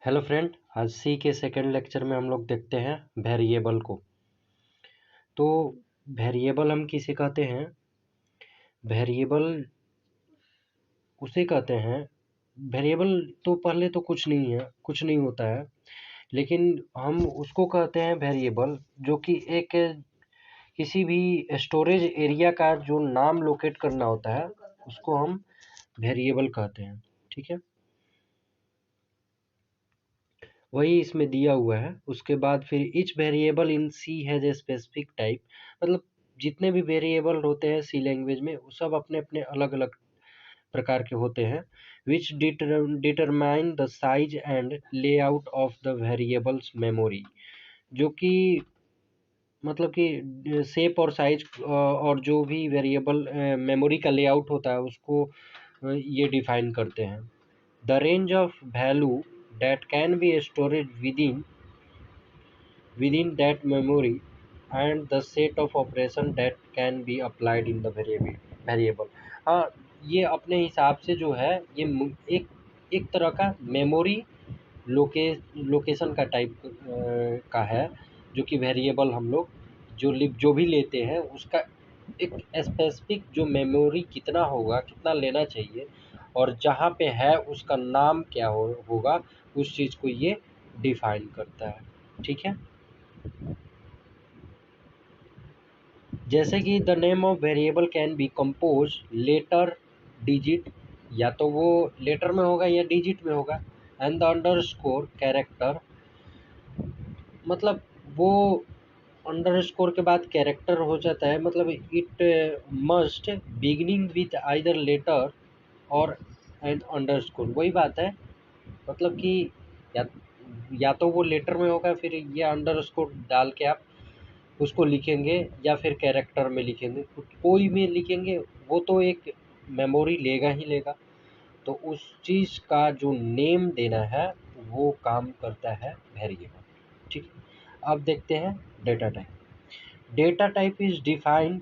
Hello friend, आज सी के second lecture में हम लोग देखते हैं वेरिएबल को। तो वेरिएबल हम किसे कहते हैं? वेरिएबल उसे कहते हैं, वेरिएबल तो पहले तो कुछ नहीं है, कुछ नहीं होता है, लेकिन हम उसको कहते हैं वेरिएबल जो कि एक किसी भी स्टोरेज एरिया का जो नाम लोकेट करना होता है उसको हम वेरिएबल कहते हैं। ठीक है, वही इसमें दिया हुआ है। उसके बाद फिर each variable in C has a specific type, मतलब जितने भी वेरिएबल होते हैं सी लैंग्वेज में वो सब अपने अपने अलग अलग प्रकार के होते हैं। विच determine the size and layout of the variables memory, जो कि मतलब कि शेप और साइज और जो भी वेरिएबल मेमोरी का लेआउट होता है उसको ये डिफाइन करते हैं। The range of value that can be stored within that memory and the set of operation that can be applied in the variable। हाँ, ये अपने हिसाब से जो है ये एक एक तरह का मेमोरी लोकेशन का टाइप का है, जो कि वेरिएबल हम लोग जो भी लेते हैं उसका एक स्पेसिफिक जो मेमोरी कितना होगा, कितना लेना चाहिए और जहाँ पे है उसका नाम क्या होगा, उस चीज़ को ये डिफाइन करता है। ठीक है, जैसे कि the name of variable can be compose letter digit, या तो वो लेटर में होगा या डिजिट में होगा, एंड द अंडरस्कोर कैरेक्टर, मतलब वो अंडरस्कोर के बाद कैरेक्टर हो जाता है, मतलब it must beginning with either letter और एंड अंडरस्कोर। वही बात है, मतलब कि या या तो वो लेटर में होगा, फिर ये अंडरस्कोर डाल के आप उसको लिखेंगे, या फिर कैरेक्टर में लिखेंगे, कोई में लिखेंगे, वो तो एक मेमोरी लेगा ही लेगा। तो उस चीज़ का जो नेम देना है वो काम करता है वेरिएबल। ठीक, अब देखते हैं data type. Data type is defined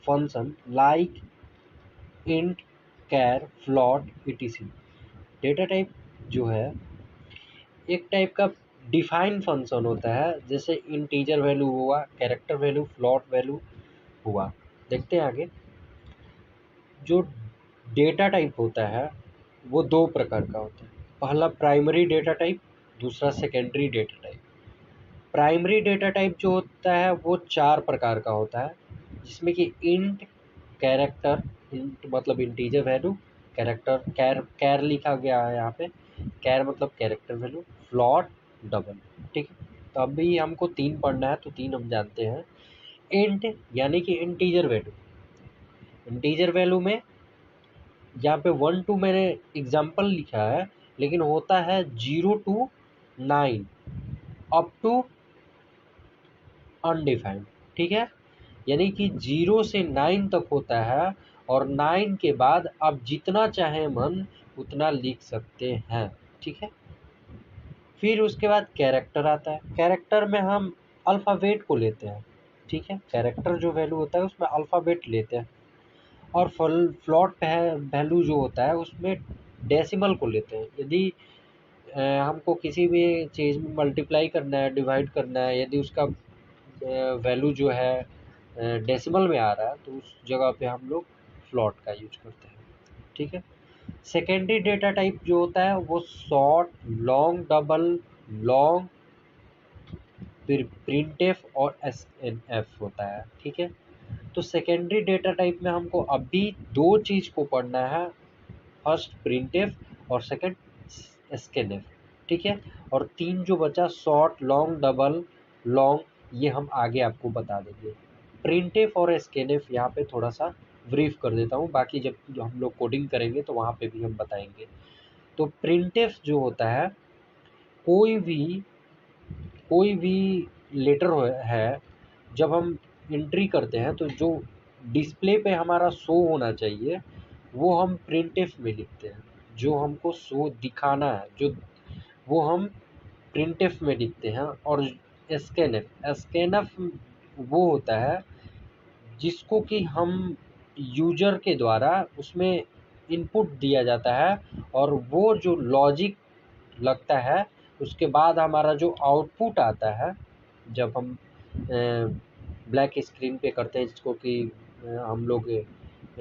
function like int, char, float, etc। Data type जो है एक टाइप का डिफाइन फंक्शन होता है, जैसे इंटीजर वैल्यू हुआ, कैरेक्टर वैल्यू, फ्लॉट वैल्यू हुआ। देखते हैं आगे। जो डेटा टाइप होता है वो दो प्रकार का होता है। पहला प्राइमरी डेटा टाइप, दूसरा secondary data type. Primary data type जो होता है वो चार प्रकार का होता है, जिसमें कि इंट, कैरेक्टर, इंट मतलब इंटीजर वैल्यू, कैरेक्टर कैर कैर लिखा गया है यहाँ पे, कैर मतलब कैरेक्टर वैल्यू, फ्लॉट, डबल। ठीक है, तो अभी हमको तीन पढ़ना है तो तीन हम जानते हैं। इंट यानी कि इंटीजर वैल्यू। इंटीजर वैल्यू में यहाँ पे 1 to मैंने एग्जाम्पल लिखा है, लेकिन होता है 0 to 9 अप टू अनडिफाइंड। ठीक है, यानी कि 0 से 9 तक होता है, और 9 के बाद आप जितना चाहे मन उतना लिख सकते हैं। ठीक है, फिर उसके बाद कैरेक्टर आता है। कैरेक्टर में हम अल्फ़ाबेट को लेते हैं। ठीक है, कैरेक्टर जो वैल्यू होता है उसमें अल्फ़ाबेट लेते हैं। और फ्लॉट वैल्यू जो होता है उसमें डेसिमल को लेते हैं। यदि हमको किसी भी चीज़ में मल्टीप्लाई करना है, डिवाइड करना है, यदि उसका वैल्यू जो है डेसिमल में आ रहा है, तो उस जगह पे हम लोग फ्लॉट का यूज करते हैं। ठीक है, सेकेंडरी डेटा टाइप जो होता है वो शॉर्ट, लॉन्ग, डबल, लॉन्ग, फिर प्रिंटफ और एसएनएफ होता है। ठीक है, तो सेकेंडरी डेटा टाइप में हमको अभी दो चीज़ को पढ़ना है, फर्स्ट प्रिंटफ और सेकंड स्कैनफ। ठीक है, और तीन जो बचा शॉर्ट, लॉन्ग, डबल, लॉन्ग, ये हम आगे आपको बता देंगे। प्रिंटफ और स्कैनफ यहाँ पे थोड़ा सा ब्रीफ कर देता हूँ, बाकी जब हम लोग कोडिंग करेंगे तो वहाँ पे भी हम बताएंगे। तो प्रिंटफ जो होता है, कोई भी लेटर है, जब हम एंट्री करते हैं तो जो डिस्प्ले पे हमारा शो होना चाहिए वो हम प्रिंटफ में लिखते हैं। जो हमको शो दिखाना है जो वो हम प्रिंटफ में लिखते हैं। और स्कैनफ वो होता है जिसको कि हम यूजर के द्वारा उसमें इनपुट दिया जाता है, और वो जो लॉजिक लगता है उसके बाद हमारा जो आउटपुट आता है जब हम ब्लैक स्क्रीन पे करते हैं जिसको कि हम लोग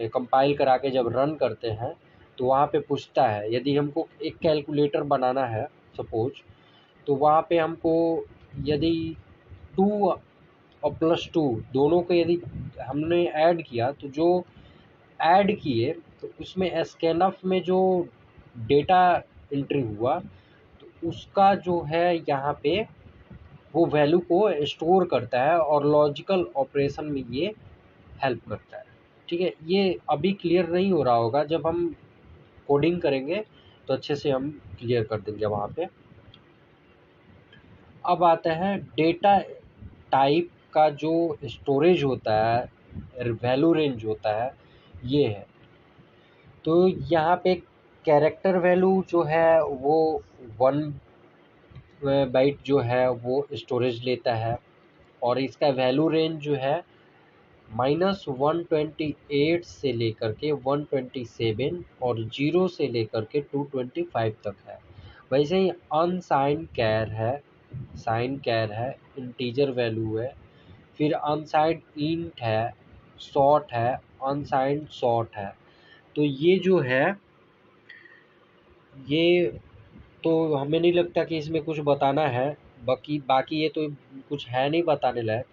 कंपाइल करा के जब रन करते हैं तो वहाँ पे पूछता है यदि हमको एक कैलकुलेटर बनाना है सपोज, तो वहाँ पे हमको यदि 2 और +2 दोनों को यदि हमने ऐड किया तो जो ऐड किए तो उसमें स्कैनफ में जो डेटा एंट्री हुआ तो उसका जो है यहाँ पे वो वैल्यू को स्टोर करता है और लॉजिकल ऑपरेशन में ये हेल्प करता है। ठीक है, ये अभी क्लियर नहीं हो रहा होगा, जब हम कोडिंग करेंगे तो अच्छे से हम क्लियर कर देंगे वहाँ पे। अब आता है डेटा टाइप का जो स्टोरेज होता है, वैल्यू रेंज होता है, ये है। तो यहाँ पे कैरेक्टर वैल्यू जो है वो 1 बाइट जो है वो स्टोरेज लेता है और इसका वैल्यू रेंज जो है -128 से लेकर के 127 और 0 से लेकर के 225 तक है। वैसे ही अनसाइंड कैर है, साइन कैर है, इंटीजर वैल्यू है, फिर अनसाइंड इंट है, शॉर्ट है, अनसाइंड शॉर्ट है। तो ये जो है ये तो हमें नहीं लगता कि इसमें कुछ बताना है। बाकी ये तो कुछ है नहीं बताने लायक,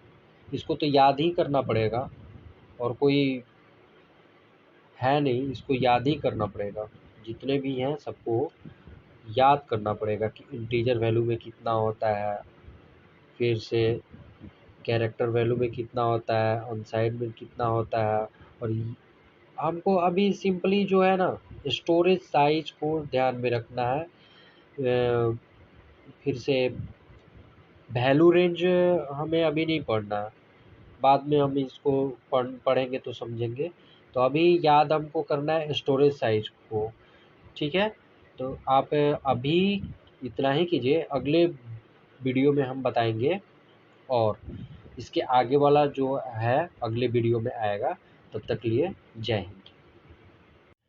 इसको तो याद ही करना पड़ेगा और कोई है नहीं, इसको याद ही करना पड़ेगा। जितने भी हैं सबको याद करना पड़ेगा कि इंटीजर वैल्यू में कितना होता है, फिर से कैरेक्टर वैल्यू में कितना होता है, अनसाइड में कितना होता है। और हमको अभी सिंपली जो है ना स्टोरेज साइज को ध्यान में रखना है। फिर से वैल्यू रेंज हमें अभी नहीं पढ़ना है, बाद में हम इसको पढ़ेंगे तो समझेंगे। तो अभी याद हमको करना है स्टोरेज साइज को। ठीक है, तो आप अभी इतना ही कीजिए, अगले वीडियो में हम बताएंगे और इसके आगे वाला जो है अगले वीडियो में आएगा। तब तक के लिए जय हिंद।